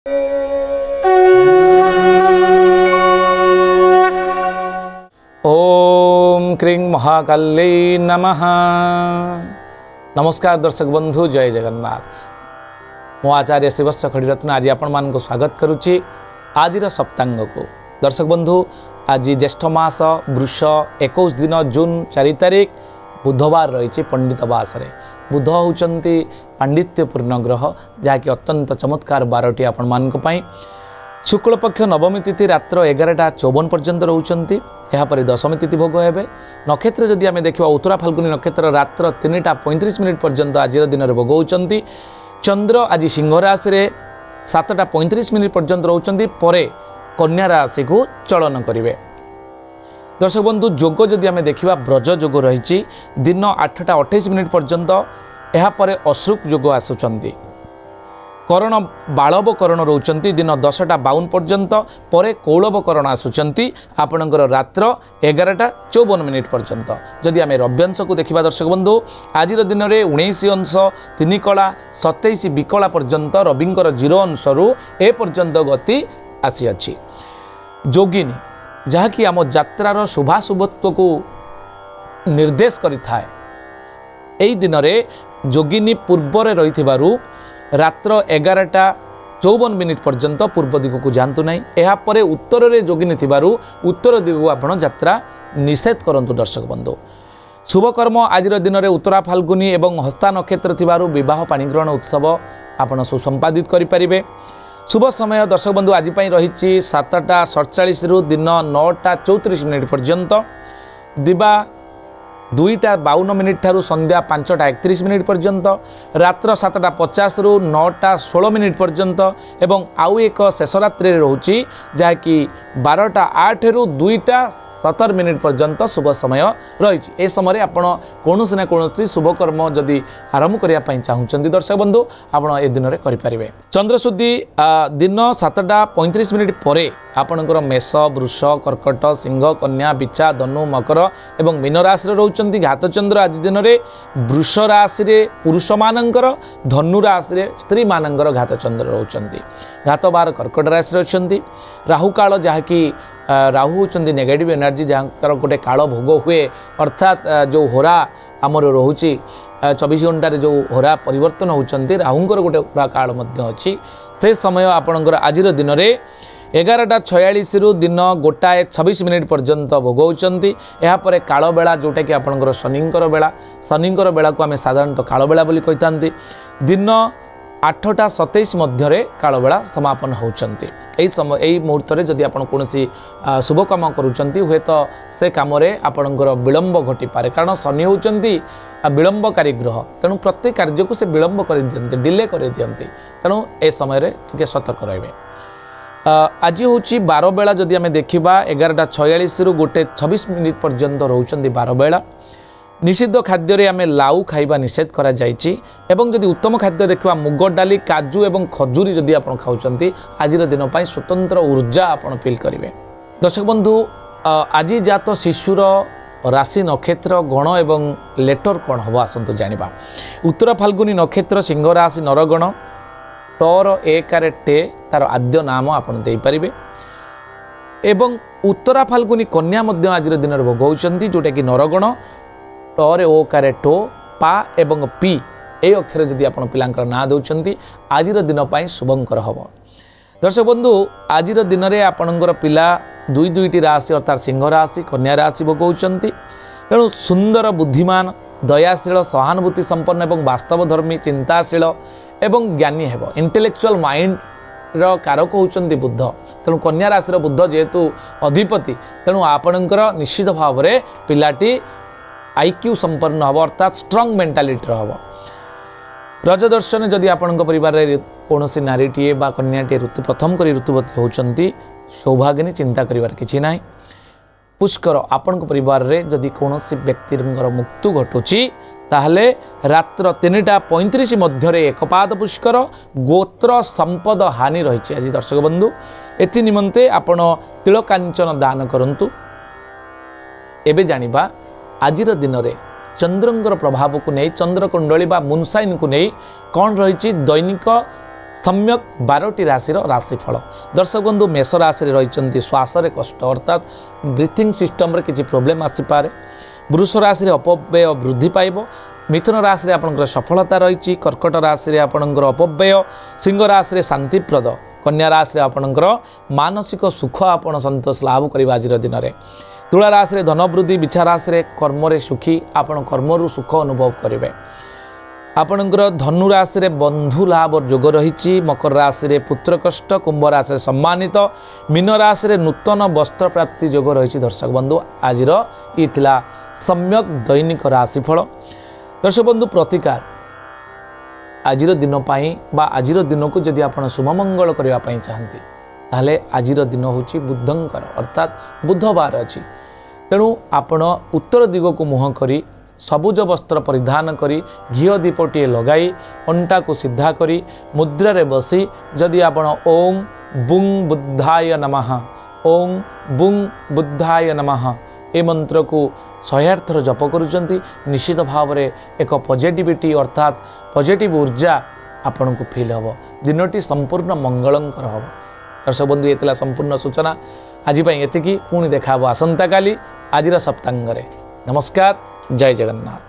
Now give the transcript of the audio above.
ओम क्रीं महाकाल्यै नमः। नमस्कार दर्शक बंधु, जय जगन्नाथ। मो आचार्य श्रीवत्स खड़ीरत्न आज आपण मान स्वागत करुच्ची आज सप्तांग को। दर्शक बंधु, आज ज्येष्ठ मास वृष 21 दिन जून 4 तारिख बुधवार रही पंडित बासरे। बुध होउचंती पांडित्यपूर्ण ग्रह, जहाँकि अत्यंत चमत्कार बारटी आपण मान शुक्ल पक्ष नवमी तिथि रात्र 11:54 पर्यंत रोचंती। यापर दशमी तिथि भोग हे। नक्षत्र जदि आम देखा उत्तरा फाल्गुनी नक्षत्र रात्र 3:35 पर्यंत आज दिन में भोग होती। चंद्र आज सिंह राशि में 7:35 पर्यंत रोचंती, परे कन्या राशि को चलन करेंगे। दर्शक बंधु, जोग जदि आम देखा ब्रज जोग रही दिन 8:28 पर्यंत, यापर अश्रुक जोग आसुचंती। करण बालव करण रोचंती दिन 10:52 पर्यंत, परे कौलव करण आसुचंती आपणकर रात्र 11:54 पर्यंत। जदि आम रव्यांश को देखा दर्शक बंधु, आज दिन में 19 अंश 3 कला 27 विकला पर्यंत रविंकर 0 अंश रु ए पर्यंत गति आसी अछि। जोगिनी जहाँकि आम यात्रार शुभाशुभत्व को निर्देश करिथाए, एई दिन में जोगिनी पूर्वरे रही रात्र 11:54 पर्यंत पूर्व दिग को जातु ना। यापर उत्तर में जोगिनी थिबारु उत्तर दिग को आपण यात्रा निषेध करंतु। दर्शक बंधु, शुभकर्म आज दिन में उत्तरा फाल्गुनी एवं हस्ता नक्षत्र थिबारु विवाह पाणिग्रहण उत्सव आपण सुसंपादित करें। शुभ समय दर्शक बंधु आज रही 7:47 रु दिन 9:34 पर्यंत, दिवा 2:52 ठारू संध्या 5:31 पर्यंत, रात्र 7:50 रु 9:16 पर्यंत एवं आउ एक शेष रात्रि रोची जहाँकि 12:08 रु 2:17 पर्यंत शुभ समय रही। ए समय आपण कौन ना कौन शुभकर्म जदि आरंभ करने चाहते दर्शक बंधु, आपण ए दिन में करें। चंद्रशुद्धि दिन 7:35 पर आपणकर मेष, वृष, कर्कट, सिंह, कन्या, बिछा, धनु, मकर एवं मीन राशि रोचंती। घातचंद्र आज दिन में वृष राशि रे पुरुष मानकर, धनु राशि रे स्त्री मानकर घातचंद्र रोचंती। घात 12 कर्कट राशि रोचंती। राहु काल जहाँकि राहु होचंती नेगेटिव एनर्जी, जहाँ गोटे काल भोग हुए, अर्थात जो होरा आमर रोची 24 घंटे जो होरा परिवर्तन होचंती, राहुंकर गोटे होरा काल मध्य अच्छी। से समय आपणकर आज दिन में 11:46 रु दिन 1:26 पर्यंत भोग होचंती। यापर काल बेला जोटा कि आपणकर शनिंकर बेला, शनिंकर बेला को आम साधारणतः काल बेला बोली कहितांती। दिन 8:27 मध्य काल बेला समापन होचंती। यही समय यही मुहूर्त में जदि आप कौन शुभ कम करुँच हुए तो से कम आपणकर विलंब घटी पारे, कारण शनि होचंती विलंबकारी ग्रह। तेणु प्रत्येक कार्य को से विलंब कर दियंती, डिले कर दियंती। तेणु ए समय टिके सतर्क रहिबे। आज हूँ 12 बेला जदि आम देखा 11:46 रु 1:26 पर्यंत रोचंती 12 बेला। निषिद्ध खाद्य आम लाउ खाइबा निषेध करा जायछि। एवं जदि उत्तम खाद्य देखा मुग डाली, काजू एवं खजूरी जदि आप खाउछंती, आज दिन पर स्वतंत्र ऊर्जा आप फील करेंगे। दर्शक बंधु, आज जात शिशुर राशि नक्षत्र गण एवं लेटर कौन हम आसतु जानिबा। उत्तरा फाल्गुनी नक्षत्र सिंह राशि नरगण, टोर एकारे टे तार आद्य नाम आप देपारे। एवं उत्तरा फाल्गुनी कन्या मध्य आज दिन में भोग होचंती, जोटा कि नरगण, टोरे ओ कारे टो, पा एवं पी ए अक्षर जदि आप पिलांकर ना दौरान आज दिन पर शुभंकर हम। दर्शक बंधु, आज दिन में आपणकर पिला 2 राशि अर्थात सिंह राशि, कन्या राशि भोग होचंती। तेणु सुंदर, बुद्धिमान, दयाशील, सहानुभूति संपन्न एवं वास्तवधर्मी, चिंताशील एवं ज्ञानी हेब। इंटेलेक्चुअल माइंड रो कारक होचंती बुध। तेणु कन्या राशि बुध जेहेतु अधिपति, तेणु आपणकर निश्चित भाव में पिलाटी आईक्यू संपन्न हम, अर्थात स्ट्रंग मेंटालिटी हम। रज दर्शन जदि आपण परिवार कौन नारीटे बा कन्याटे ऋतु प्रथम कर ऋतुवती होचंती, सौभाग्यनी चिंता करिवार किछि नाही। पुष्कर आपण परिवार रे जदि कौन व्यक्तिर मृत्यु घटुची, ताहले रात्र 3:35 मध्य एकपाद पुष्कर, गोत्र संपद हानि रही। आज दर्शक बंधु, एथि निमंते आपण तिलकांचन दान करंतु। एबे जानिबा आज दिन में चंद्रंगर प्रभाव को नहीं, चंद्रकुंडली बा मुनसाइन को नहीं कौन रही दैनिक सम्यक 12टी राशि राशिफल। दर्शक बंधु मेष राशि रही श्वास कष्ट अर्थात ब्रीथिंग सिस्टम रे किसी प्रोब्लेम आसीपे। वृष राशि अपव्यय वृद्धि पाइब। मिथुन राशि रे आपनकर सफलता रही। कर्कट राशि रे आपनकर अपव्यय। सिंह राशि रे शांतिप्रद। कन्या राशि रे आपनकर मानसिक सुख आपण संतोष लाभ करिबा आज दिन में। तुला राशि रे धन वृद्धि। बिछा राशि रे कर्म रे सुखी आपण कर्मरु सुख अनुभव करेंगे। आपणकर धनु राशि रे बंधु लाभ जोग रही। मकर राशि रे पुत्र कष्ट। कुंभ राशि सम्मानित। मीन राशि रे नूतन वस्त्र प्राप्ति जोग रही। दर्शक बंधु आज ये सम्यक दैनिक राशिफल। दर्शक बंधु प्रतिकार आज दिन बा आज दिन को जदि आप शुभमंगल करने चाहती ताहले आज दिन हूँ बुधंकर अर्थात बुधवार अच्छी। तेणु आपण उत्तर दिग को मुह करी सबुज वस्त्र परिधान करी घीओ दीपटे लगाई अंटा को सीधा करी मुद्रा रे बसी जदि आपण ओं बुंग बुद्धाय नमः ओं बुंग बुद्धाय नमः ए मंत्र को 108 थर जप करुचंती निश्चित भाव में एक पॉजिटिविटी अर्थात पॉजिटिव ऊर्जा आपण को फील हम। दिनटी संपूर्ण मंगलंकर हम। दर्शक बंधु ये संपूर्ण सूचना आज ये पुणी देखा आसंता काली आज सप्तांग। नमस्कार। जय जगन्नाथ।